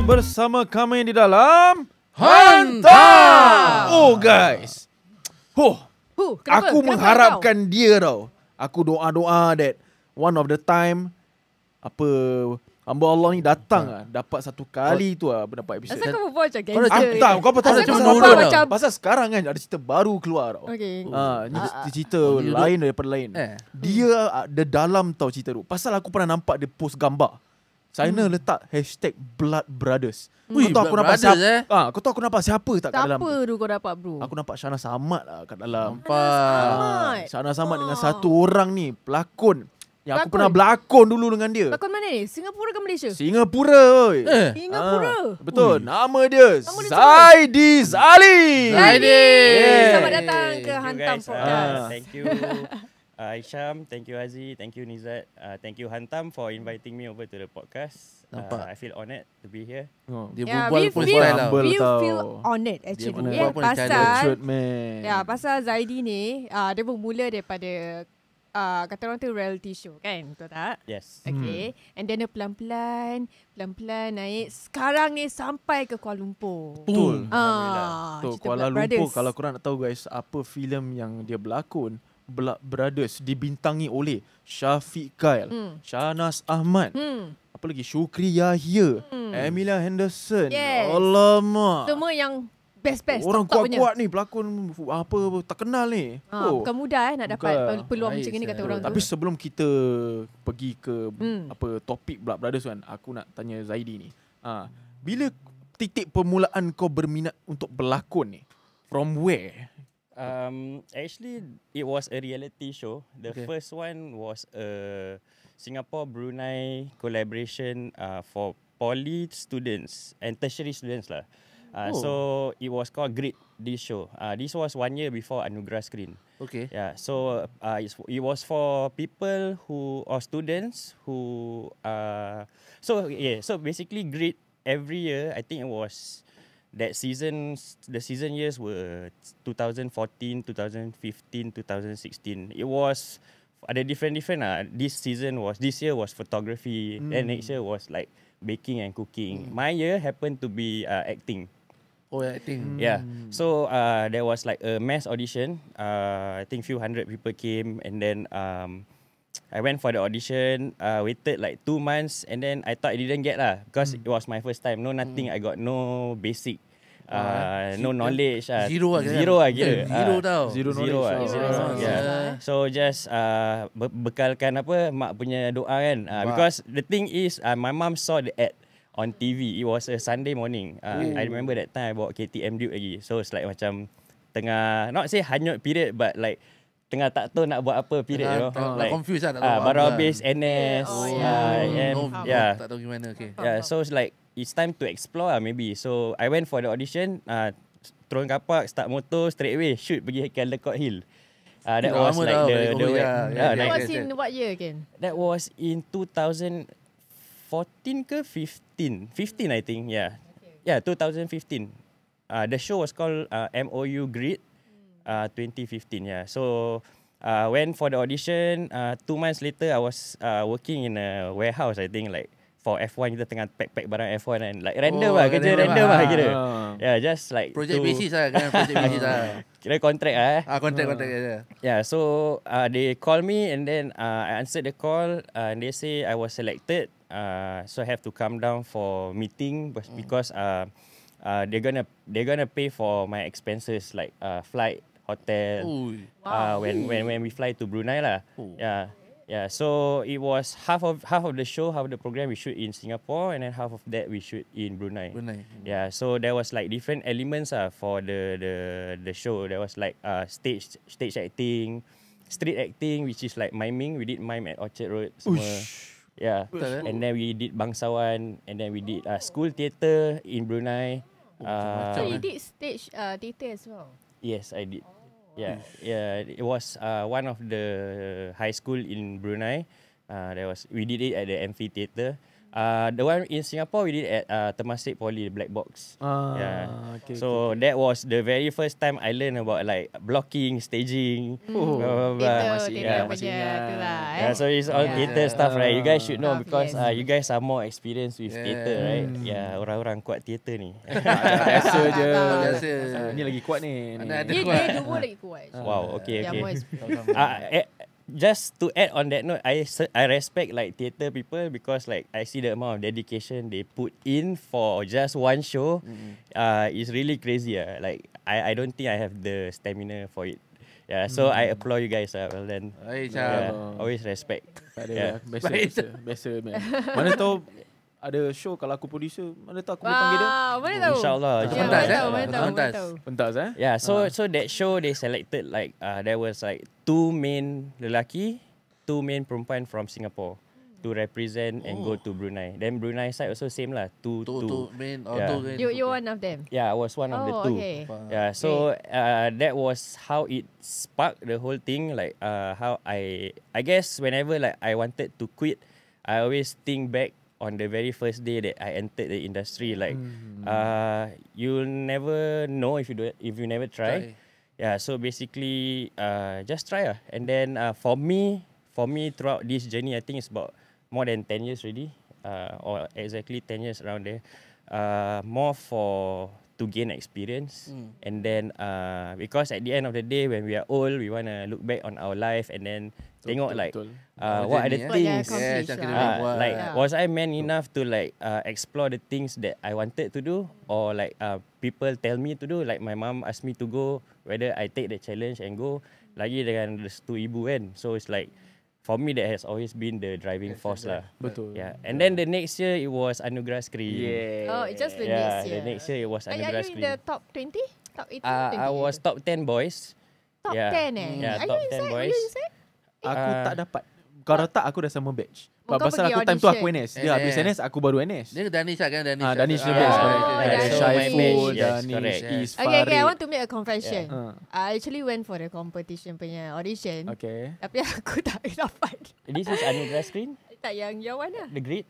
Bersama kami di dalam Hantam. Oh guys, Kenapa? aku Kenapa mengharapkan dia tau. Aku doa-doa that one of the time hamba Allah ni datang dapat satu kali tu dapat episod. Asal kau berbual macam Kau dah gangster? Tak, kau pasal Asal kau cuma berbual nurun macam pasal sekarang kan ada cerita baru keluar tau. Okay. Ni cerita lain daripada lain. Dia ada dalam tau cerita tu. Pasal aku pernah nampak dia post gambar. China letak #Blood Brothers. Ui, Kau tahu aku Blood nampak Brothers, siapa? Kau tahu aku nampak siapa tak kat dalam? Siapa tu kau dapat bro? Aku nampak Shana Samad lah kat dalam. Nampak. Shana Samad dengan satu orang ni pelakon yang aku Pelakon? pernah berlakon dulu dengan dia. Lakon mana ni? Singapura ke Malaysia? Singapura oi. Singapura. Betul. Nama dia Nama dia Zaidi Zali. Zaidi. Selamat datang ke Thank you Hantam guys. Podcast. Thank you Aisham, thank you Aziz, thank you Nizat, thank you Hantam for inviting me over to the podcast. Nampak. I feel honoured to be here. Dia Yeah, berbual pun style tau. Humble we tau. feel honoured Dia actually. berbual pun cara. Matured man. Pasal Zaidi ni, dia bermula daripada kata orang tu reality show kan, betul tak? Yes. Okay. And then dia pelan-pelan naik. Sekarang ni sampai ke Kuala Lumpur. Betul. Cerita Kuala Blood Lumpur, Brothers. kalau korang nak tahu guys, apa filem yang dia berlakon, Blood Brothers, dibintangi oleh Syafiq Kyle, Shahnaz Ahmad, apa lagi, Syukri Yahya, Emilia Henderson. Yes. Alamak. Semua yang best-best. Orang top-top punya. kuat-kuat ni pelakon terkenal ni. Bukan mudah nak dapat Bukan. peluang Baik, macam ni kata saya. orang Tapi tu. sebelum kita pergi ke topik Blood Brothers kan, aku nak tanya Zaidi ni. Bila titik permulaan kau berminat untuk berlakon ni? From where? Actually, it was a reality show. The Okay. first one was a Singapore-Brunei collaboration for poly students and tertiary students lah. So it was called Grit, this show. This was 1 year before Anugerah Screen. Okay. Yeah, so it was for people who or students who so basically Grit every year. I think it was that season. The season years were 2014, 2015, 2016. It was ada different. This year was photography. Then next year was like baking and cooking. My year happened to be acting. Oh, acting. Yeah. So there was like a mass audition. I think few hundred people came, and then I went for the audition. Waited like 2 months, and then I thought I didn't get lah because it was my first time. No nothing. I got no basic. No knowledge. Zero lah kira. Zero lah kira. Zero tau. Zero Zero knowledge. Zero. Yeah. So just bekalkan mak punya doa kan. Because the thing is, my mom saw the ad on TV. It was a Sunday morning. I remember that time I bawa KTM Duke lagi. So it's like macam tengah, not say hanyut period, but like tengah tak tahu nak buat apa period, you know. Like confused lah. tak tahu Baru apa habis lah. NS. Tak tahu gimana. Okay. Yeah, so it's like it's time to explore lah maybe. So I went for the audition, turun kapak, start motor, straight away shoot pergi Caldecott Hill. That was lama like tau, the balik Korea. That like, was in what year again? that was in 2014 ke 15? 15 I think, yeah. Yeah, 2015. The show was called MOU Grid 2015, yeah. So went for the audition. 2 months later, I was working in a warehouse, I think, like for F1, kita tengah pack barang F1 kan. Like random lah, kerja random lah kira. Yeah, just like Project basis lah kan. Project basis lah. Kira kontrak lah. Kontrak je. Yeah, so they call me, and then I answered the call, and they say I was selected. So I have to come down for meeting because they're gonna pay for my expenses like flight, hotel. When we fly to Brunei lah. Yeah. So it was half of the show, half of the program we shoot in Singapore, and then half of that we shoot in Brunei. Yeah. So there was like different elements for the show. There was like stage acting, street acting, which is like miming. We did mime at Orchard Road. Yeah. And then we did Bangsawan, and then we did school theatre in Brunei. So you did stage theatre as well? Yes, I did. Yeah. It was one of the high school in Brunei. We did it at the amphitheatre. The one in Singapore we did at Temasek Poly, Black Box. Okay, So that was the very first time I learned about like blocking, staging. Theater punya tu lah. Yeah, so it's all theater stuff, right? You guys should know because Yes. you guys are more experienced with theater, right? Yeah, orang-orang kuat theater ni. Biasa je. Biasa. Ni lagi kuat ni. Mana ada Dia kuat. dua lagi kuat. Wow, okay. Yang more Just to add on that note, I respect like theatre people because like I see the amount of dedication they put in for just one show. It's really crazy. Like I don't think I have the stamina for it. Yeah, so I applaud you guys. Well then, always respect. Biasa man. Mana tahu ada show kalau aku producer, mana tahu aku boleh panggil dia. Mana tahu. InsyaAllah. Mana tahu. Pentas Yeah, so that show they selected like there was like 2 main lelaki, 2 main perempuan from Singapore to represent and go to Brunei. Then Brunei side also same lah, two main You one of them. Yeah, I was one of the 2. Okay. Yeah, so that was how it sparked the whole thing. Like how I guess whenever like I wanted to quit, I always think back on the very first day that I entered the industry. Like you'll never know if you never try. Yeah, so basically just try lah. And then for me throughout this journey, I think it's about more than 10 years already, or exactly 10 years around there. More to gain experience, and then because at the end of the day, when we are old, we want to look back on our life and then tengok like what are the things, like was I man enough to like explore the things that I wanted to do, or like people tell me to do, like my mom asked me to go, whether I take the challenge and go. Lagi dengan restu ibu kan, so it's like for me that has always been the driving force lah. Betul. Yeah, and then the next year it was Anugerah Screen. Yeah. Oh, it's just the next year. The next year it was Anugerah Are you Screen. in the top 20? Top 18? I was top 10 boys. Top 10 eh? Yeah, Are top you 10 inside? boys. Are you inside? Aku tak dapat. Kalau tak aku dah sama batch. Kau Pasal pergi aku time tu aku audition. NS. Dia habis NS aku baru NS. Dia Danish lah kan? Danish dia Oh, best. Danish. Syaiful, Yes, Danish, correct. Is, Okay, I Farid. want to make a confession. Yeah. I actually went for the competition punya audition. Okay. Tapi aku tak dapat. This is Anugerah Screen, Tak yang mana? the grid.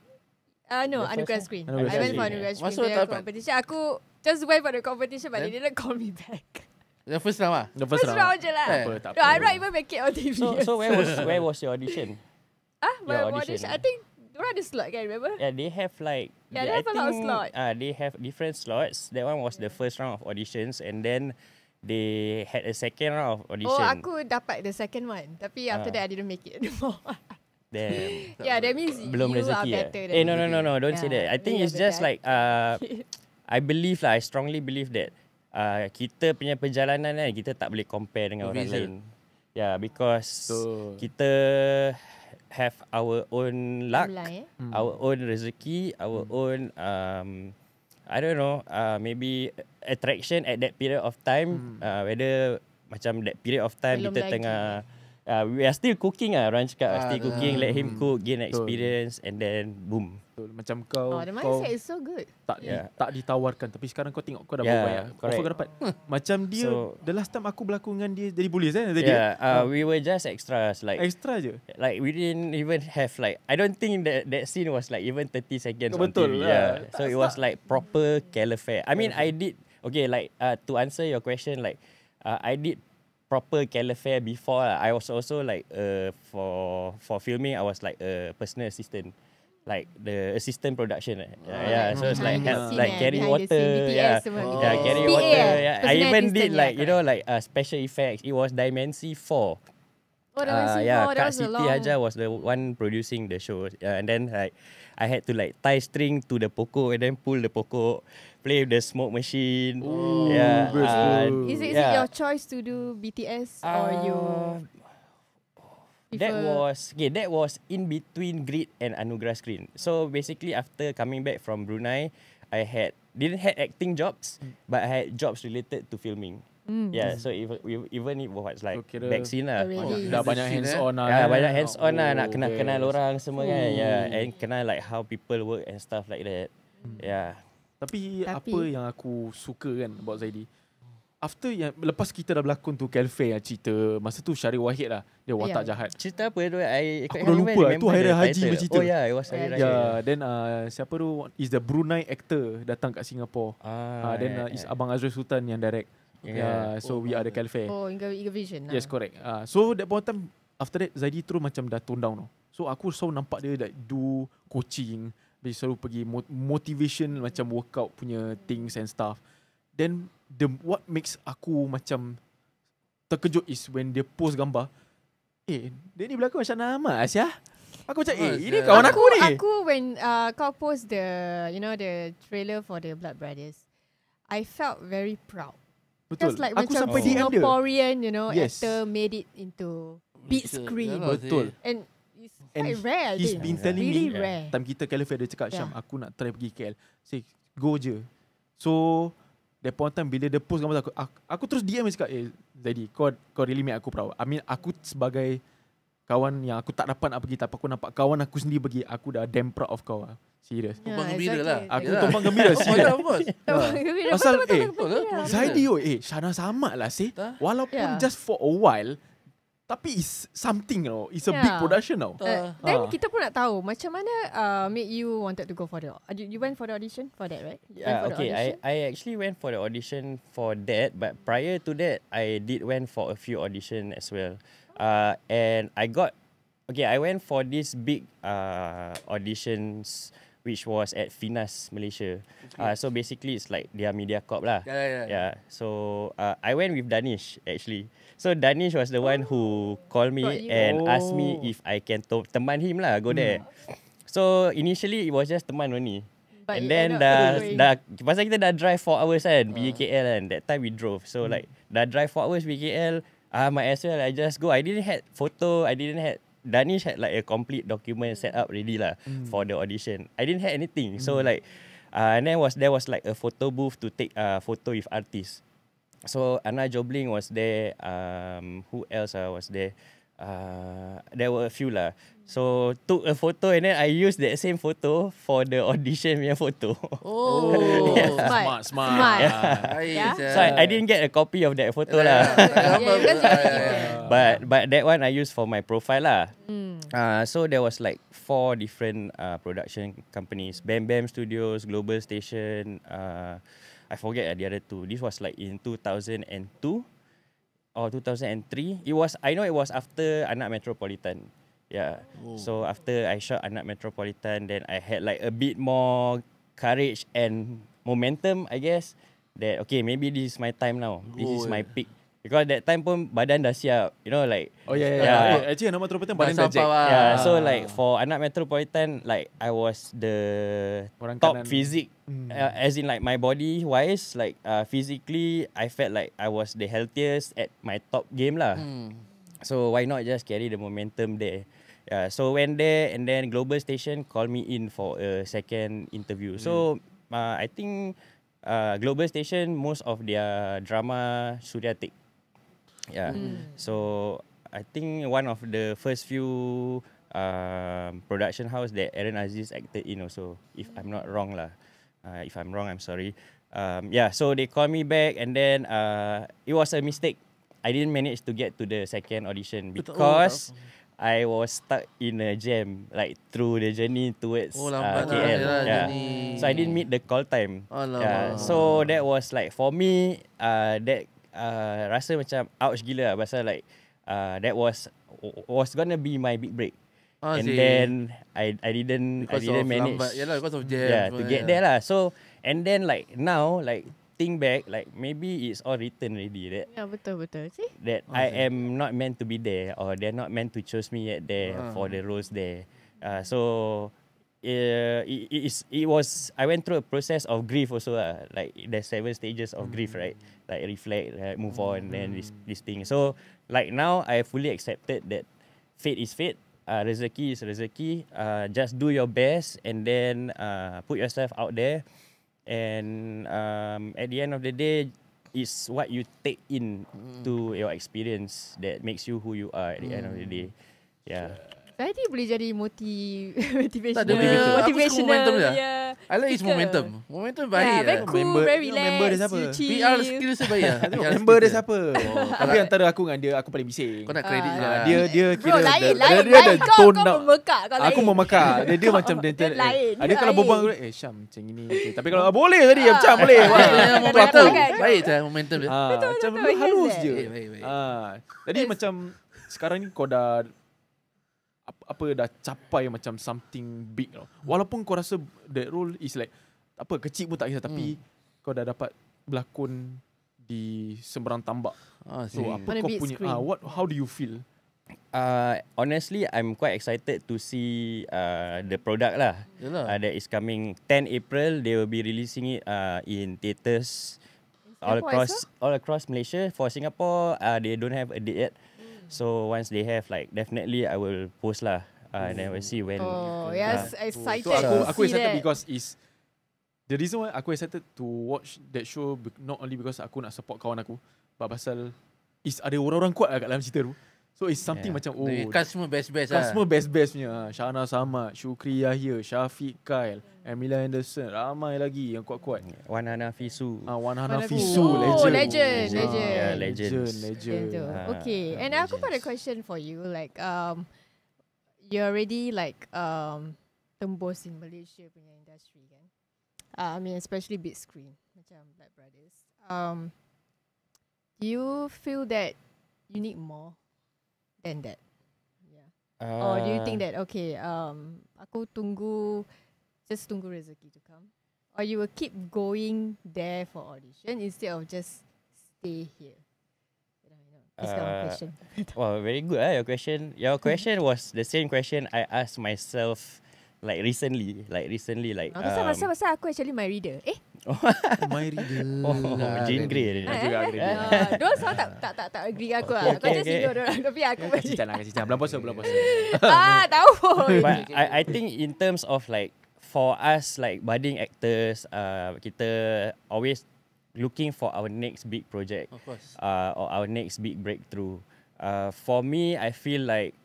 No, The first Anugerah one? Screen. Anugerah I went for Screen, Anugerah Screen Masuk punya tak dapat? competition. Aku just went for the competition but they Then? didn't call me back. The first round lah. The First round je lah. Tak apa, tak No, I apa. not even make it on TV. So where was your audition? My your audition. audition? I think diorang ada slot kan, remember? Yeah, they have like Yeah, they have a lot of slot. They have different slots. That one was the first round of auditions, and then they had a second round of audition. Oh, aku dapat the second one. Tapi after that I didn't make it anymore. Damn. Yeah, that means Belum you are rezeki better than no, don't say Yeah, that. I think you it's are just better. like I strongly believe that kita punya perjalanan kan, kita tak boleh compare dengan orang Berbeza. lain. Yeah, because Betul. kita have our own luck, Mulai, our own rezeki, our own I don't know, maybe attraction at that period of time, whether macam that period of time Belum kita lagi. tengah we are still cooking orang cakap still cooking, let him cook, gain Betul. experience, and then boom. Betul. Macam kau Oh, the kau mindset is so good. tak ditawarkan, tapi sekarang kau tengok kau dah Yeah, berbayar. correct. Offer kau dapat. Macam dia So- the last time aku berlakon dengan dia jadi polis tadi. We were just extras, like Extra je. like we didn't even have like, I don't think that scene was like even 30 seconds on Betul TV. lah. Yeah. Tak So it was like proper calafare. I mean, I did okay, like to answer your question, like I did proper calafare before. I was also like for filming I was like a personal assistant. Like the assistant production. Yeah, so it's like Behind the like scene, carry behind the water. scene, BTS Yeah. semua. Yeah, carry PA, water. Yeah. I personal even did assistant, like yeah, like special effects. It was Dimensity 4. Oh, that was Yeah, that Kak was a Siti long. Hajar was the one producing the show. And then like I had to like tie string to the pokok and then pull the pokok, play with the smoke machine. Yeah. Is it yeah. your choice to do BTS or you That prefer- that was in between Grid and Anugerah Screen. So basically after coming back from Brunei, I didn't have acting jobs, but I had jobs related to filming. Yeah, so even it was like So, kira- back scene lah. Oh, really? Dah banyak hands on lah. Ya, eh. banyak hands on lah, nak Oh, kenal best. orang semua kan. Yeah, and kenal like how people work and stuff like that. Yeah. Tapi apa yang aku suka kan about Zaidi, after yang lepas kita dah berlakon tu Kelfe yang cerita masa tu Syarif Wahid lah dia watak jahat. Cerita apa tu? Aku dah lupa. Tu Hari Raya Haji punya cerita. Oh yeah, it was Hari Raya. Yeah, then siapa tu is the Brunei actor datang kat Singapore. Then is Abang Azrul Sultan yang direct. So we are the Kelfe. Oh, Inga Vision. Yes, correct. So that point of time after that Zaidi terus macam dah tone down. So aku selalu nampak dia like do coaching, dia selalu pergi motivation macam workout punya things and stuff. Then what makes aku macam terkejut is when dia post gambar, dia ni berlakon macam nama Asia. Aku macam ini kawan aku ni. Aku when kau post the the trailer for the Blood Brothers, I felt very proud. Betul. Because like aku macam sampai DM dia. Singaporean, Yes. actor made it into big screen. Betul. And it's quite rare. He's been telling really me rare. time kita Califare dia cakap Syam aku nak try pergi KL. Say go je. So that point time bila dia post gambar aku terus DM dia cakap Zaidi kau really make aku proud. I mean aku sebagai kawan yang aku tak dapat nak pergi tapi aku nampak kawan aku sendiri pergi, aku dah damn proud of kau lah. Serius. Tumpang gembira lah. Aku tumpang gembira serius. Pasal Zaidi Shahnaz Ahmad lah walaupun just for a while tapi it's something it's a big production Then kita pun nak tahu macam mana make you wanted to go for the you went for the audition for that, right? Okay, I actually went for the audition for that, but prior to that I did went for a few audition as well. And I went for this big auditions which was at Finas, Malaysia. So basically it's like their media corp lah. Yeah. So I went with Danish actually. So Danish was the one who called me and asked me if I can teman him lah, go there. So initially it was just teman only. But and then pasal kita dah drive 4 hours kan, pergi KL kan. That time we drove. So like dah drive 4 hours pergi KL, might as well I just go. I didn't have photo, Danish had like a complete document set up ready lah for the audition. I didn't have anything. So like and then there was like a photo booth to take photo with artists. So Anna Jobling was there. Who else was there? There were a few lah. So took a photo and then I used that same photo for the audition punya photo. Smart. So I didn't get a copy of that photo lah. But that one I used for my profile lah. So there was like 4 different production companies: Bam Bam Studios, Global Station. I forget the other 2. This was like in 2002 or 2003. I know it was after Anak Metropolitan. Yeah. So after I shot Anak Metropolitan, then I had like a bit more courage and momentum, I guess, that okay, maybe this is my time now. This is my peak. Because that time pun badan dah siap, like actually Anak Metropolitan badan dah jack. So like for Anak Metropolitan, like I was the top physique, as in like my body wise, like physically I felt like I was the healthiest at my top game lah. So why not just carry the momentum there? So went there and then Global Station called me in for a second interview. So I think Global Station, most of their drama Suria take. So I think one of the first few production house that Aaron Aziz acted in also, if I'm not wrong lah. If I'm wrong, I'm sorry. So they called me back and then it was a mistake. I didn't manage to get to the second audition because I was stuck in a jam like through the journey towards KL. So I didn't meet the call time. So that was like for me that rasa macam ouch gila lah, pasal like that was gonna be my big break. And then I didn't manage because of jam to get there lah. So and then like now like think back, like maybe it's all written already that betul see that I am not meant to be there, or they're not meant to choose me yet there for the roles there. So it was, I went through a process of grief also like there's 7 stages of grief, right? Like reflect, move on, then this thing. So like now I fully accepted that fate is fate, rezeki is rezeki. Just do your best and then put yourself out there. And at the end of the day, it's what you take in to your experience that makes you who you are at the end of the day. Tadi boleh jadi motivational. Motivational. I like his Suka. momentum. Momentum Yeah, baik. very cool, Member- very you know member dia relaxed. siapa? You chill. PR skills dia baik lah. PR Member dia skills siapa? Tapi antara aku dengan dia, aku paling bising. Kau nak kredit je lah. Dia Bro, kira lain. dia ada Kau tone down. memekak. Kau Aku lain. memekak. Dia macam Dia lain. Dia kalau Lain. berbual aku Syam macam ini. Okay. Tapi kalau boleh tadi macam boleh. Momentum. kan? Baik je momentum dia. Macam betul, he has halus that. je. Baik. Jadi macam sekarang ni kau dah dah capai macam something big tau. Walaupun kau rasa that role is like kecil pun tak kisah, tapi kau dah dapat berlakon di sembarang tambak. So apa On a kau big punya screen. how do you feel? Honestly, I'm quite excited to see the product lah. Yalah. That is coming 10 April. They will be releasing it in theatres all across Malaysia. For Singapore, they don't have a date yet. So once they have, like, definitely I will post lah. And then we'll see when. Oh, yes, excited So to aku see excited that. because is the reason why aku excited to watch that show not only because aku nak support kawan aku, but pasal is ada orang-orang kuat lah kat dalam cerita tu. So it's something macam Cast semua best-best lah. semua best-best punya. Shahnas Ahmad, Shukri Yahya, Syafiq Kyle, Emilia Henderson, ramai lagi yang kuat-kuat. Wan Hanafisu. Wan Mana Hanafisu, Oh, legend. legend. Yeah, legends. Legend. Okay, and aku got a question for you. Like, you're already like tembus in Malaysia punya industry kan? I mean, especially big screen, macam Black Brothers. Do you feel that you need more than that? Yeah. Or do you think that okay, aku just tunggu rezeki to come, or you will keep going there for audition instead of just stay here? This kind of question. Wow, very good your question. Your question was the same question I asked myself like recently. Pasal aku actually my reader. My reader. Jean Grey dia. Diorang semua tak agree dengan aku lah. Kau just ignore diorang. Tapi aku Kasih cicah. Bulan puasa. tahu. But I think in terms of like for us like budding actors, kita always looking for our next big project, Of course. or our next big breakthrough. For me, I feel like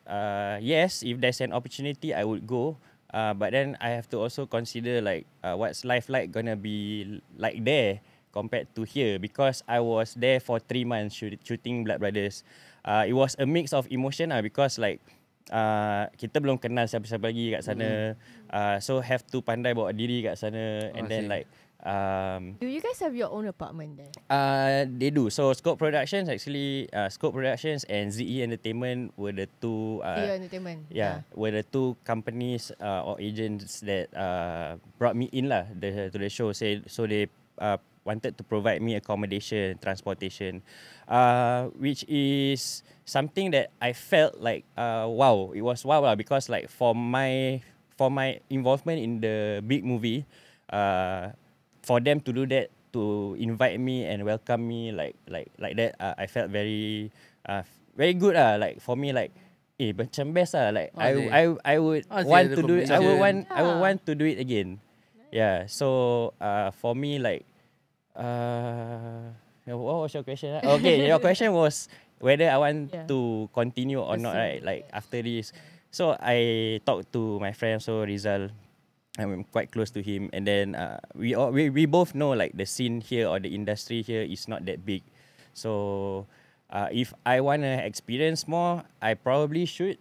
yes, if there's an opportunity, I would go. But then I have to also consider like what's life like gonna be like there compared to here, because I was there for 3 months shooting Blood Brothers. It was a mix of emotion because like kita belum kenal siapa-siapa lagi kat sana, so have to pandai bawa diri kat sana, and then like Do you guys have your own apartment there? they do. So Scope Productions and ZE Entertainment were the two Your entertainment. were the two companies or agents that brought me in lah to the show. So they wanted to provide me accommodation, transportation, which is something that I felt like wow, it was wow lah, because like for my involvement in the big movie, for them to do that, to invite me and welcome me like that, I felt very good lah. Like for me, like macam best lah. Like I would want to do it. I would want to do it again. Yeah. So for me, like what was your question? Okay, your question was whether I want to continue or not, right? Like after this. So I talked to my friend, so Rizal. I'm quite close to him, and then we both know like the scene here or the industry here is not that big. So if I wanna experience more, I probably should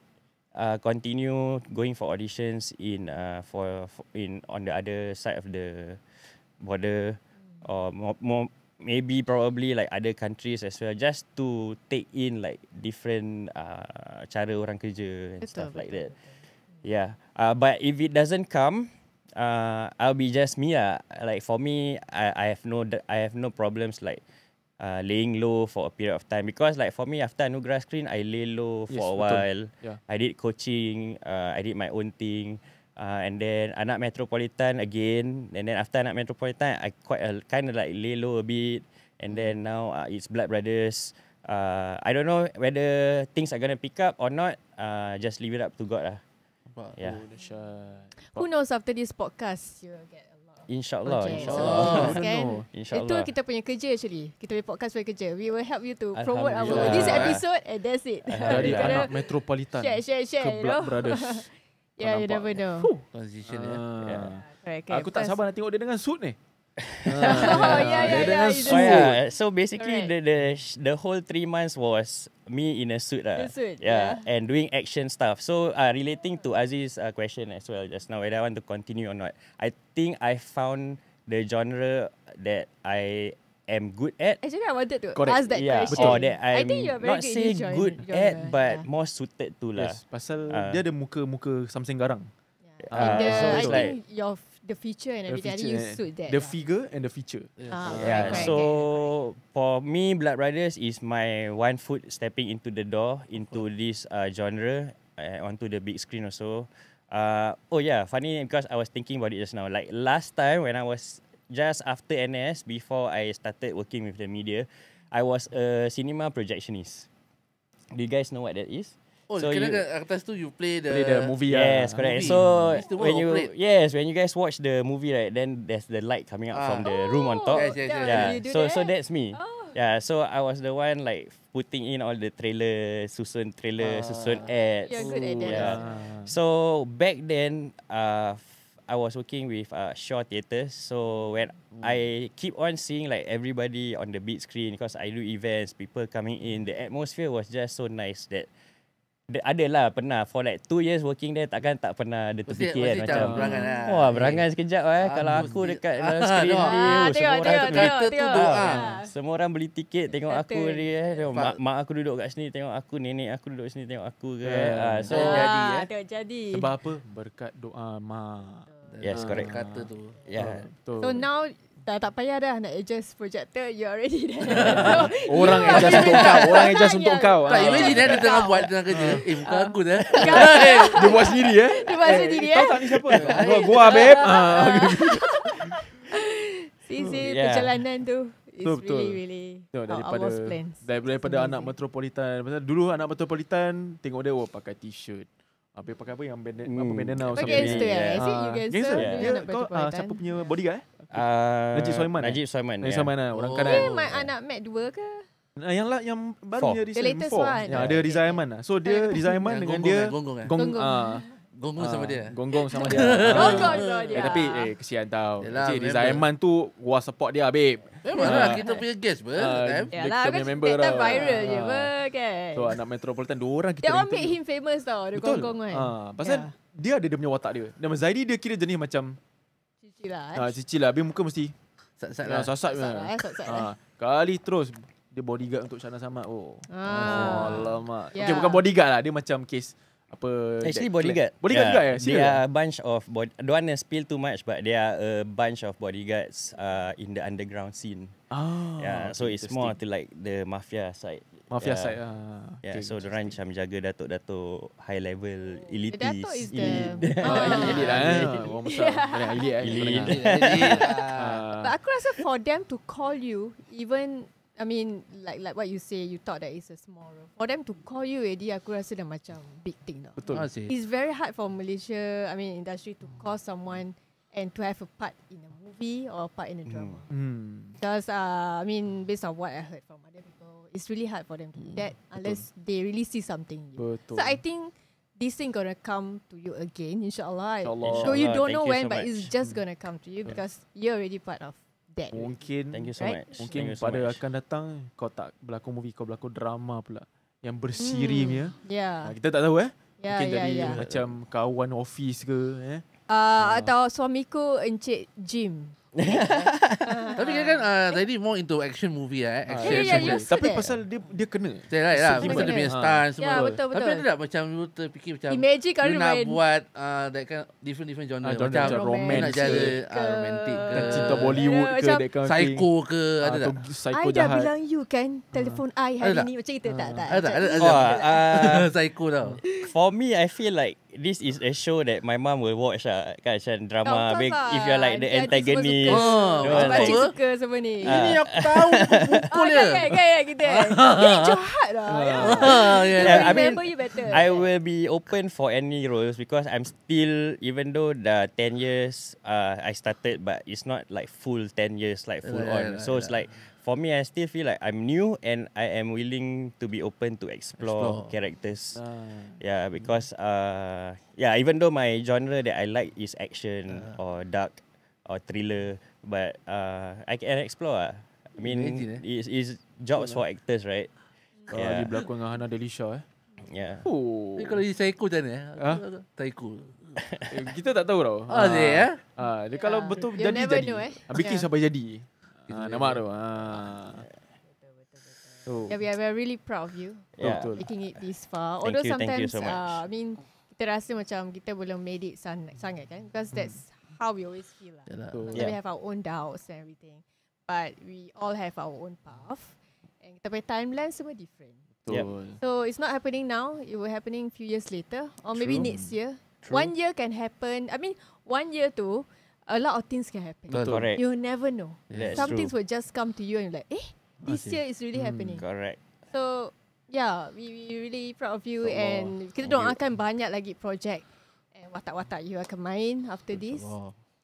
continue going for auditions in on the other side of the border, or more maybe probably like other countries as well, just to take in like different cara orang kerja and stuff like that. Yeah. But if it doesn't come, I'll be just me lah. Like for me, I have no problems like laying low for a period of time, because like for me after Anugerah Screen, I lay low for a while. Yeah. I did coaching, I did my own thing, and then Anak Metropolitan again, and then after Anak Metropolitan, I kind of like lay low a bit, and then now it's Blood Brothers. I don't know whether things are gonna pick up or not. Just leave it up to God lah. Yeah. Who knows, after this podcast you'll get a lot of InsyaAllah. InsyaAllah. Itu kita punya kerja actually. Kita punya podcast punya kerja. We will help you to promote this episode, and that's it. Dari Anak Metropolitan share, ke Blood Brothers. Yeah, you never know. Transition ya. Correct. Aku tak sabar nak tengok dia dengan suit ni. yeah. Dia dengan It's suit. Oh yeah. So basically Correct. the whole 3 months was me in a suit lah. A suit, Yeah, and doing action stuff. So relating to Aziz's question as well just now, whether I want to continue or not. I think I found the genre that I am good at. Actually, I wanted to Correct. ask that Yeah, question. or that I I'm think you are very not good say in this good genre. at, but Yeah. more suited to lah. Yes, pasal Ah. dia ada muka-muka Samseng garang. And so I it's think the feature and The everything, I think feature, you suit that. the lah. figure and the feature. Yeah, correct, so for me, Blood Brothers is my one foot stepping into the door into this genre, onto the big screen also. Oh yeah, funny because I was thinking about it just now. Like last time when I was just after NS, before I started working with the media, I was a cinema projectionist. Do you guys know what that is? Oh, So kena you- kat atas tu you play the, Play the movie. Yes, lah. correct. movie. So It's the when one you operate. when you guys watch the movie, right, then there's the light coming out from the room on Oh, top. Yes, yes, yes. Yeah. you do So that? that's me. Oh. Yeah. So I was the one like putting in all the susun ads. You're good at that. Yeah. So back then, I was working with Shaw Theatres. So when I keep on seeing like everybody on the big screen, because I do events, people coming in, the atmosphere was just so nice that ada lah pernah for like 2 years working there, tak pernah ada Mesti terfikir kan macam berangan lah. wah berangan sekejap kalau Bagus aku dia. dekat dalam skrin Tengok. ni, Ah, semua tengok, orang tengok, kata tu tengok. doa. Ah. semua orang beli tiket tengok aku Betul. dia tengok Nampak. mak aku duduk kat sini tengok aku, nenek aku duduk sini tengok aku ke. So jadi, Tengok jadi. Sebab apa? Berkat doa mak. yes, correct. Kata tu. Yeah. Betul. So now tak payah dah nak adjust projector, you already there. Orang adjust untuk kau. Orang adjust untuk kau. Tak, Ah. imagine dia tengah buat tengah kerja. Muka aku dah. Dia buat sendiri Dia buat sendiri Tahu tak ni siapa? Gua babe. See, Yeah. perjalanan tu is Betul. really Tengok our plans. daripada It's anak amazing. metropolitan. Pasal dulu anak metropolitan tengok dia pakai t-shirt. Habis pakai apa yang apa bandana Apa something. gangster Yeah. Is it you gangster? Gangster. Yeah. Dia Anak kau Metropolitan. siapa punya bodyguard Najib Sulaiman. Najib yeah. Sulaiman orang Oh. kanan. Dia my anak Mac 2 ke? Yang baru Four. dia The recent latest 4. one. Yang ada Riza Aiman lah. So dia Riza Aiman Yang dengan gonggong dia kan, gonggong kan? Gonggong. Gonggong sama dia. Gonggong sama dia. Gonggong sama dia. Tapi kesian tau. Yelah, Cik Riza member. Aiman tu gua support dia babe. Memang lah kita punya guest ber. Dia Yalah, kita kan punya member that time tau. viral je Ah. ber, kan. So anak metropolitan dua orang kita That one interview. made him famous tau. The Betul. gonggong kan. Pasal dia ada dia punya watak dia. Dan Zaidi dia kira jenis macam Cici lah. cicil lah. Habis muka mesti Sat-sat lah. sasat Sat lah, sat lah. Kali terus dia bodyguard untuk Syahnas Ahmad. Alamak. Yeah. Okay, bukan bodyguard lah. Dia macam case apa Actually that bodyguard. Bodyguard juga ya? They are a bunch of don't want to spill too much, but they are a bunch of bodyguards in the underground scene. Yeah, so it's more to like the mafia side. Mafia Yeah. side. Yeah, so diorang macam jaga datuk-datuk high level elites. Datuk is the... Elite lah. Orang besar. Elite. But aku rasa for them to call you, even I mean like what you say, you thought that it's a small role. For them to call you already, aku rasa dah macam big thing tau. Betul. It's very hard for Malaysia, I mean industry, to call someone and to have a part in a movie or a part in a drama. Because I mean based on what I heard from other people, it's really hard for them to do that unless they really see something in you. Betul. So I think this thing gonna come to you again, inshallah. InsyaAllah. So you Inshallah. don't Thank know you when, so but much. it's just gonna come to you because you're already part of that. Mungkin Thank you so Right? much. Mungkin Thank you so pada much. akan datang kau tak berlakon movie, kau berlakon drama pula yang bersiri punya. Yeah. Kita tak tahu Yeah, Mungkin yeah, jadi yeah. macam kawan office ke Atau suamiku Encik Jim. Tapi kan tadi more into action movie action. Yeah, movie. you Tapi said pasal dia kena. Betul right lah. So, Pasal dia kena. punya stance semua. Ya, betul, Tapi betul. ada tak macam you terfikir macam Imagine kalau you dia nak main buat that kind different genre. genre Macam macam romance you nak jadi ke. romantic ke. Dan cinta Bollywood ke Macam that kind of thing. Psycho ke ada tak? Psycho I dah jahat. bilang you kan telefon I hari Ada tak? ni macam kita tak. Ada tak? Ada Psycho tau. For me, I feel like this is a show that my mom will watch lah. Kan macam drama. Of course lah. If you're like the Dia supposed to Chinese. Makcik suka semua ni. Ini aku tahu pukul dia. Kan kita. Ini jahat lah. Yeah, I mean, Remember you better. I will be open for any roles because I'm still, even though the 10 years I started, but it's not like full 10 years, like full on. So it's like, for me, I still feel like I'm new and I am willing to be open to explore. Characters. Yeah, because even though my genre that I like is action or dark or thriller, but I can explore. I mean, it's jobs for actors, right? Kalau dia berlakon dengan Hana Delisha Yeah. Oh. Kalau di Psycho macam mana? Psycho. Kita tak tahu tau. Dia kalau betul You'll jadi never jadi. know, Bikin sampai jadi. Nampak tu. Yeah, we are really proud of you. Betul. Making it this far. Thank Although you sometimes, so much. I mean, kita rasa macam kita belum made it sangat kan? Because that's how we always feel lah. So we have our own doubts and everything. But we all have our own path. And kita punya timeline semua different. Betul. So it's not happening now. It will happening few years later. Or maybe next year. 1 year can happen. I mean, 1 year too, a lot of things can happen. Correct. You never know. Some That's things true. will just come to you and you're like, this year is really happening. Correct. So, yeah, we really proud of you and kita doakan banyak lagi project and watak-watak you akan main after this.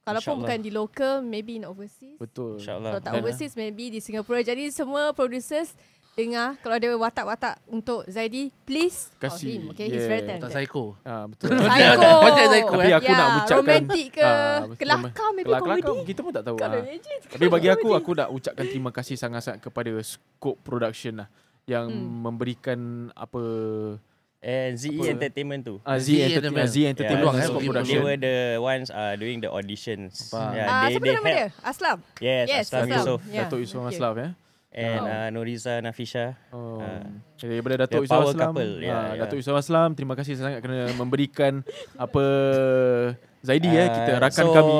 Kalau pun bukan di local, maybe in overseas. Betul. Kalau tak overseas, maybe di Singapura. Jadi semua producers dengar kalau ada watak-watak untuk Zaidi, please call Kasih. him. Okay, he's very Tak talented. Psycho. Betul. Psycho. Macam Psycho, Tapi aku nak ucapkan romantik ke, betul. kelakar, maybe Kelakar komedi. kita pun tak tahu. Kalau legend, Tapi bagi aku nak ucapkan terima kasih sangat-sangat kepada Scope Production lah yang memberikan apa And ZE Entertainment too. Z Entertainment Yeah, Scope they Production. were the ones doing the auditions. siapa nama dia? Aslam? Yes, Aslam Yusof. Yeah. Datuk Yusof Okay. Aslaf And Nuriza Nafisha. Daripada Datuk the Yusof power Aslam. couple, yeah. Datuk Yusof Aslam, terima kasih sangat kerana memberikan apa Zaidi kita rakan kami.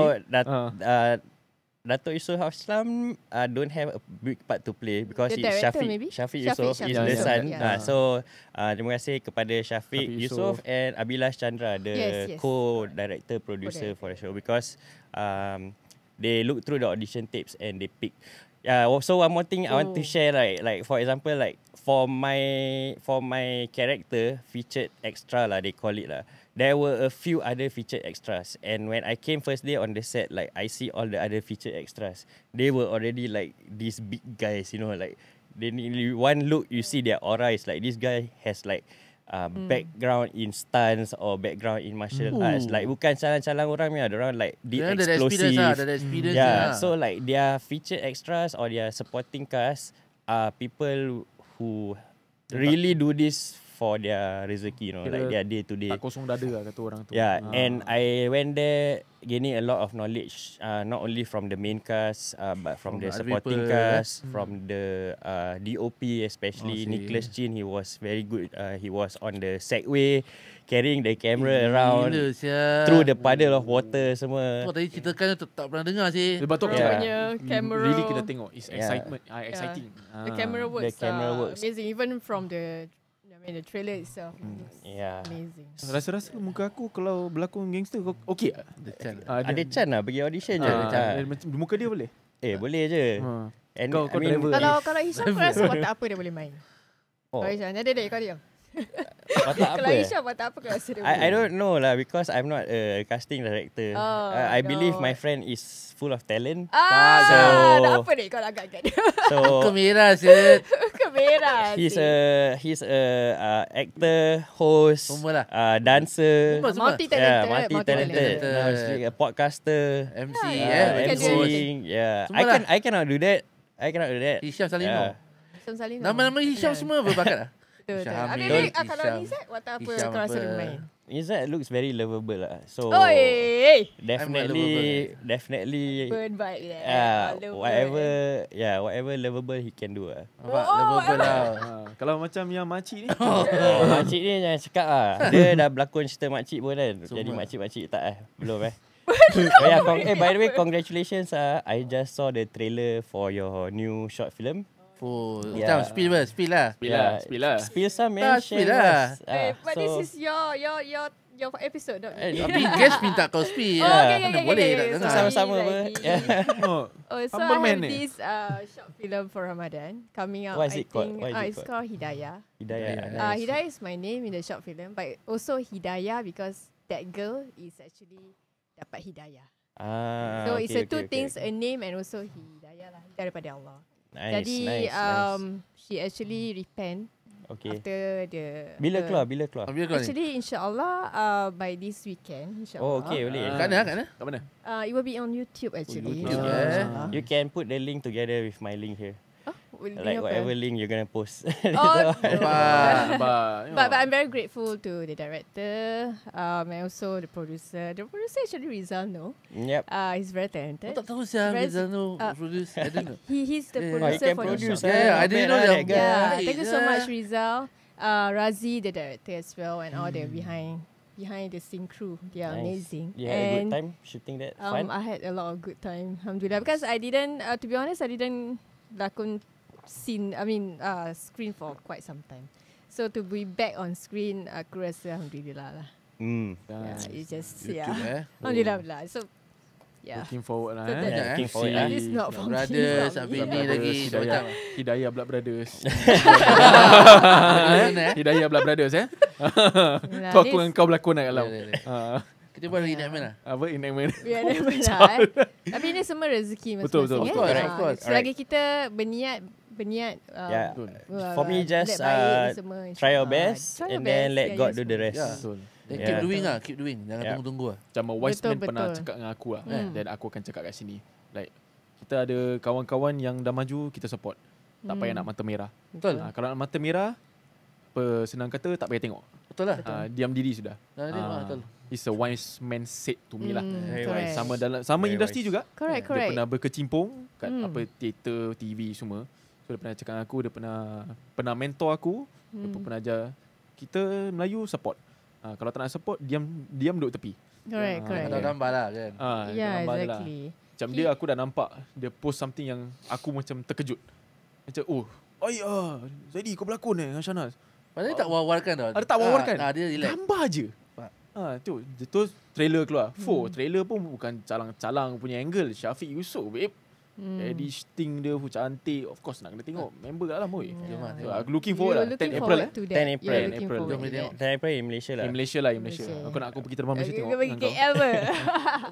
Datuk Yusof Aslam don't have a big part to play because The it's director maybe? Syafiq Syafiq Yusof is Yusof. the son. Yeah. So terima kasih kepada Syafiq Syafiq Yusof Yusof. and Abilash Chandra, the Yes. co-director producer for the show, because they look through the audition tapes and they pick. So one more thing I want to share, like for example, like for my character featured extra lah, they call it lah. There were a few other featured extras, and when I came first day on the set, like I see all the other featured extras. They were already like these big guys, you know, like they need one look, you see their aura is like this guy has like background in stunts or background in martial arts. Like bukan calang-calang orang ni, ada orang like did explosive. Ada experience. Yeah, so like their featured extras or their supporting cast are people who really do this for their rezeki, you know, like their day to day. Tak kosong dada lah kata orang tu. Yeah, and I went there gaining a lot of knowledge, not only from the main cast, but from the supporting cast, from the DOP especially. Nicholas Chin, he was very good. He was on the Segway, carrying the camera around through the puddle of water semua. Tadi ceritakan tak pernah dengar sih. Lepas tu aku Yeah. Punya camera. really kita tengok. It's excitement, exciting. The camera works, camera works. amazing. Even from the the trailer itself, looks amazing. Rasa-rasa muka aku kalau berlakon gangster okey tak? Ada Chan lah pergi audition je. Muka dia boleh? Boleh je. And Kau I mean, driver. Kalau Hisham, kau rasa watak apa dia boleh main? Kalau Hisham, ada kau diam. watak apa? Kalau Hisham, watak apa kau rasa dia boleh? I don't know lah because I'm not a casting director. I believe my friend is full of talent. Dah apa ni kau nak agak-agak dia? So Kemerah sih. Kamera. he's a actor, host, Semualah. dancer. Multi-talented. Multi-talented. Now he's like a podcaster, MC MCing. Yeah, Semualah. I cannot do that. Hisham Salino. Hisham Salino. Nama-nama Hisham semua berbakat lah. Betul. Hisham Habis Hamid, dia, kalau Hisham. Izzat, watak apa Hisham kau rasa apa. dia main? Izzat looks very lovable lah. So Oi! definitely Burn vibe dia. whatever lovable he can do lah. Nampak lovable lah. Kalau macam yang makcik ni Makcik ni jangan cakap lah. Dia dah berlakon cerita makcik pun kan. Jadi makcik-makcik tak belum by the way, congratulations I just saw the trailer for your new short film. Macam spill lah. Spill lah. Spill some Tak, man. spill Share lah. with us. But this is your your episode, don't Eh, you? Tapi guest minta kau speak. Oh, okay, Mana boleh tak dengar. Sama-sama apa. Right. Yeah. Oh, Oh, so Humble I man have ni. this short film for Ramadan coming out. What is I it called? think What is it it's called? called Hidayah. Hidayah. Hidayah. Nice. Hidayah is my name in the short film, but also Hidayah because that girl is actually dapat hidayah. Ah, So okay, it's a okay, two okay, things, okay. a name and also hidayah lah, daripada Allah. Nice, Jadi nice. she actually repent Okay. after the Bila keluar? Bila keluar? Biar kau ni. Actually, insyaAllah by this weekend, insyaAllah. Oh, okay, boleh. Kat mana? Kat mana? kat mana? It will be on YouTube actually. YouTube, insyaAllah. You can put the link together with my link here. Will Like be whatever apa? link you're gonna post. Oh, But but I'm very grateful to the director and also the producer. The producer actually Rizal, no? Yep. He's very Aku talented. tak tahu siapa Very- Rizano produce. I don't know. He's the Yeah. Oh, he producer can for the produce. short. Yeah, I Not didn't bad, know that that guy. Yeah, guy. thank you so Yeah. much, Rizal. Razi, the director as well, and all the behind the scene crew. They are Nice. amazing. You had a good And time shooting that? Fun? I had a lot of good time, alhamdulillah. Because I didn't, to be honest, I didn't lakon screen for quite some time. So to be back on screen, aku rasa alhamdulillah lah. Yeah, it's just YouTube, alhamdulillah lah. So yeah. looking forward lah. So that- Yeah, looking forward lah. It's not for me. Brothers, it's not habis me. ni lagi Hidayah, macam. Hidayah Blood Brothers. Mana, Hidayah Blood Brothers Nah, Tu aku this- dengan kau berlakon nak kalau. Boleh, boleh. Ah, Kita buat reenactment lah. apa enactment? Ya, benar. Tapi ini semua rezeki Betul, betul. masing-masing. Of course, of course. Selagi kita berniat Yeah. uh, For me, just niat baik ni semua, try your insyaAllah. best Try your and then best. let Yeah, God yes, do the rest. Yeah. Betul. Then Yeah. keep doing lah. Keep doing. Jangan Yeah. tunggu-tunggu lah. Macam wise Betul, man pernah betul. cakap dengan aku lah. Hmm. Dan aku akan cakap kat sini. Like, kita ada kawan-kawan yang dah maju, kita support. Tak payah nak mata merah. Betul. Kalau nak mata merah, senang kata tak payah tengok. Betul lah. Diam diri sudah. Dah dia betul. It's a wise man said to me lah. Very correct. wise. Sama Very industri wise. juga. Correct, Dia correct. pernah berkecimpung kat Hmm. apa teater, TV semua. So dia pernah cakap dengan aku, dia pernah mentor aku, dia pun pernah ajar kita Melayu support. Kalau tak nak support, diam duduk tepi. Correct, correct. Ada gambar lah kan. Yeah, gambar dia lah. exactly. Macam dia aku dah nampak dia post something yang aku macam terkejut. Macam Zaidi kau berlakon dengan Shahnaz. Padahal dia tak war-warkan tau. Ada tak war-warkan? Dia relax. Gambar je. Tu trailer keluar. Trailer pun bukan calang-calang punya angle. Syafiq Yusof, babe. Editing dia pun cantik. Of course nak kena tengok. Member kat dalam boy. Jom lah, So, tengok. aku looking You forward were lah. 10 looking April forward to that. 10 You April. were 10 looking April. forward Jom to tengok. that. Dan April in Malaysia lah. In Malaysia lah, in Malaysia. Malaysia. Aku nak aku pergi terbang Malaysia Okay, tengok. kita pergi dengan kau. KL ber.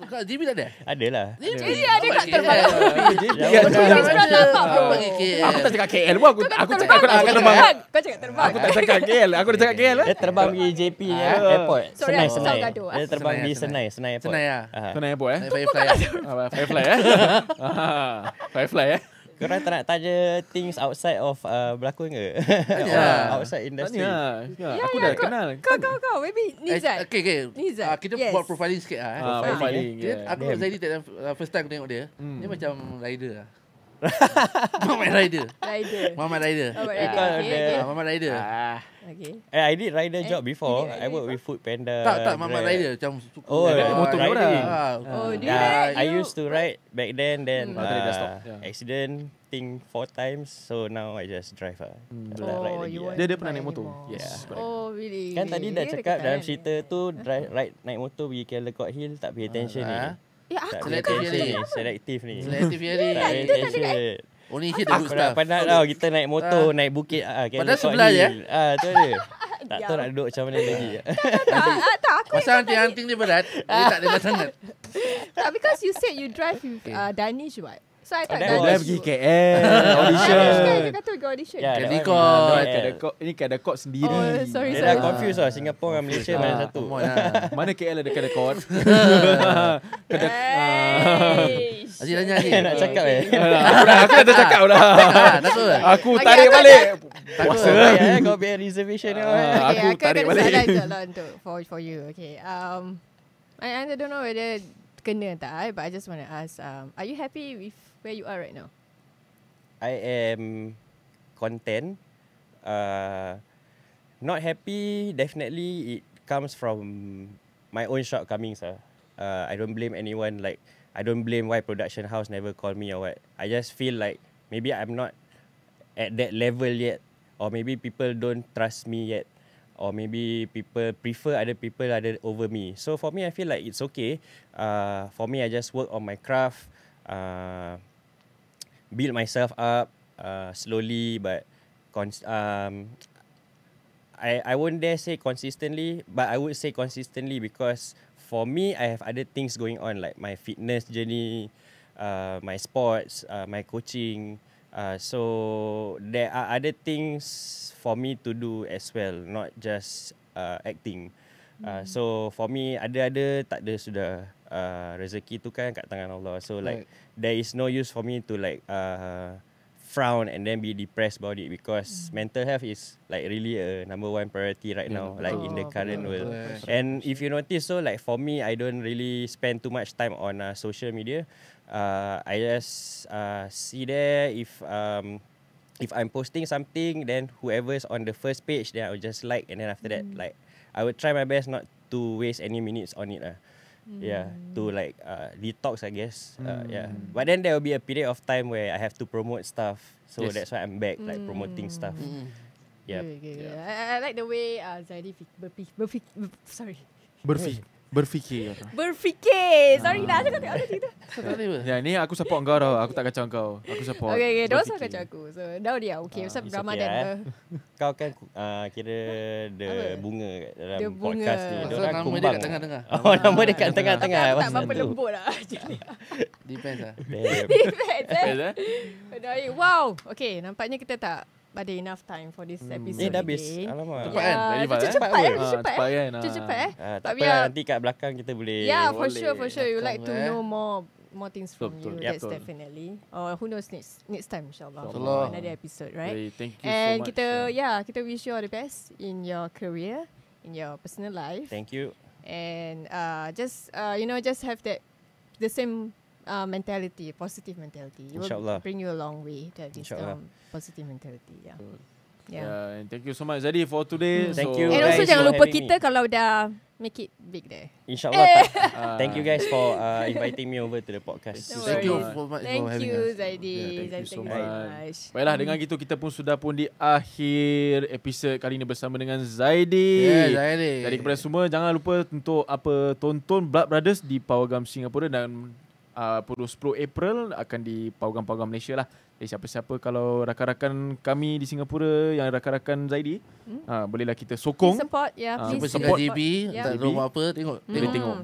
Kat JB tak ada? Ada lah. Jadi ada kat terbang. Ya, Pergi KL. Aku tak cakap KL pun. Aku cakap aku nak terbang. Kau cakap terbang. Aku tak cakap KL. Aku dah cakap KL. Dia terbang pergi JP airport. Sorry, Senai, aku Senai. salah gaduh, Dia terbang Senai, pergi Senai. Senai airport. Senai lah. Kau naik airport Naik Firefly lah. Firefly Firefly Korang tak nak tanya things outside of berlakon ke? Tanya. Outside industry. Tanya. Aku dah kenal. Kau, maybe Nizat. Okay. Nizat, Kita yes. buat profiling sikit lah. Profiling. Aku Zaidi first time tengok dia. Dia macam rider lah. Muhammad Rider. Muhammad Rider. Muhammad Rider. Okay. I did rider job before. you did I work rider with Food Panda. Tak Muhammad Grab. Rider macam Oh, motor dia riding. orang. Oh, do you Yeah, like I you? used to ride back then. Then Tadi dah stop. Yeah. accident thing 4 times. So now I just drive lah. Tak nak ride lagi you lah. want Dia to pernah ride naik motor. anymore. Yes. Yeah. correct. Oh, really? Kan tadi dah Dia cakap dalam dekat cerita tu ride naik motor pergi Caldecott Hill tak pay attention ni. Ya, Tak aku pay Selective attention hearing. ni. Selective ni. Selective hearing. Tak pay attention. Only hit the good Aku nak stuff. penat tau kita naik motor, naik bukit. Padahal Caldecott sebelah je, Hill. Tu ada. Tak tahu nak duduk macam mana lagi. tak, aku Pasal hunting dia berat, dia tak dengar sangat. tak, because you said you drive with Danish, what? So I thought that Dia was- pergi KL audition. Danish kan, dia kata go audition. Ya, that one Caldecott. KL. Ini Caldecott sendiri. Oh, sorry, Dia dah confused lah Singapore dengan Malaysia mana satu. Come on lah. Mana KL ada Caldecott? Hey. Haji tanya Haji. Nak cakap Aku dah tercakap dah. Takut lah. Aku Okay, tarik aku balik. Puasa. Kau biar reservation ni. Aku tarik ada balik. soalan je lah untuk for you. Okay. I don't know whether kena tak, but I just want to ask. Are you happy with where you are right now? I am content. Not happy. Definitely, it comes from my own shortcomings. I don't blame anyone. Like I don't blame why production house never call me or what. I just feel like maybe I'm not at that level yet, or maybe people don't trust me yet, or maybe people prefer other people over me. So for me, I feel like it's okay. For me, I just work on my craft, build myself up slowly, but I won't dare say consistently, but I would say consistently because for me, I have other things going on, like my fitness journey, my sports, my coaching. So there are other things for me to do as well, not just acting. So for me, ada-ada tak ada sudah. Rezeki tu kan kat tangan Allah. So like there is no use for me to like frown and then be depressed about it because mental health is like really a number one priority right now, like in the current world. And if you notice, so like for me, I don't really spend too much time on social media. I just see there if I'm posting something, then whoever's on the first page, then I will just like, and then after that, like I would try my best not to waste any minutes on it. Yeah, to like detox, I guess. Yeah, but then there will be a period of time where I have to promote stuff, so that's why I'm back, like promoting stuff. Yeah. I like the way Zaidi berfikir. Sorry nak cakap apa cerita. Ya, ni aku support kau tau. Aku tak kacau kau. Aku support. Okay, don't usah kacau aku. So now dia okay. Sebab Ramadan. Kau kan kira the bunga kat dalam the podcast ni. Nama dia kat tengah-tengah. Oh, nama dia kat tengah-tengah. Tak berapa lembut lah. Depends lah. Depends. Wow. Okay, nampaknya kita tak ada enough time for this episode. Dah habis. Alamak. Cepat kan? Cepat kan? Cepat. Tak apa, nanti kat belakang kita boleh. Yeah, for sure. You like to know more things from you. That's Betul. definitely. Or who knows next time, insyaAllah. Another episode, right? Thank you and so much. kita wish you all the best in your career, in your personal life. Thank you. And just have the same mentality, positive mentality. It will bring you a long way to have this positive mentality. Yeah. And thank you so much Zadi for today. Thank you. And guys also jangan lupa for having kita kalau dah make it big there. InsyaAllah. Thank you guys for inviting me over to the podcast. Thank you for having us. Thank you Zaidi. Thank you so much. Baiklah, dengan gitu kita pun sudah pun di akhir episod kali ini bersama dengan Zaidi. Zaidi. Jadi kepada semua, jangan lupa untuk tonton Blood Brothers di Pawagam Singapura dan 10 April akan di Pawagam Malaysia lah. Jadi siapa-siapa kalau rakan-rakan kami di Singapura yang rakan-rakan Zaidi, bolehlah kita sokong. Support, Jumpa support. JB, tak tahu apa, tengok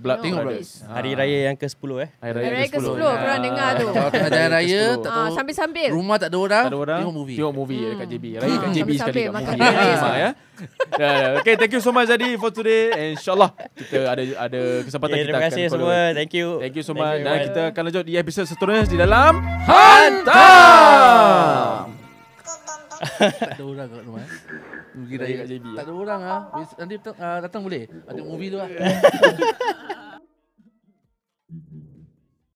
Blood Brothers. Hari Raya yang ke-10 Hari Raya ke-10 korang dengar tu. Kalau tengah jalan raya, tak tahu sambil-sambil rumah tak ada orang, tengok movie dekat JB. Raya kat JB sekali kat makan movie. raya. Ya. Okay, thank you so much Zadi for today. And insyaAllah kita ada kesempatan kita terima kasih akan semua. Thank you. Thank you so much. Dan kita akan lanjut di episod seterusnya di dalam Hantam. tak ada orang kat rumah. Pergi raya kat JB. Tak ada orang Nanti datang boleh. Ada movie tu lah.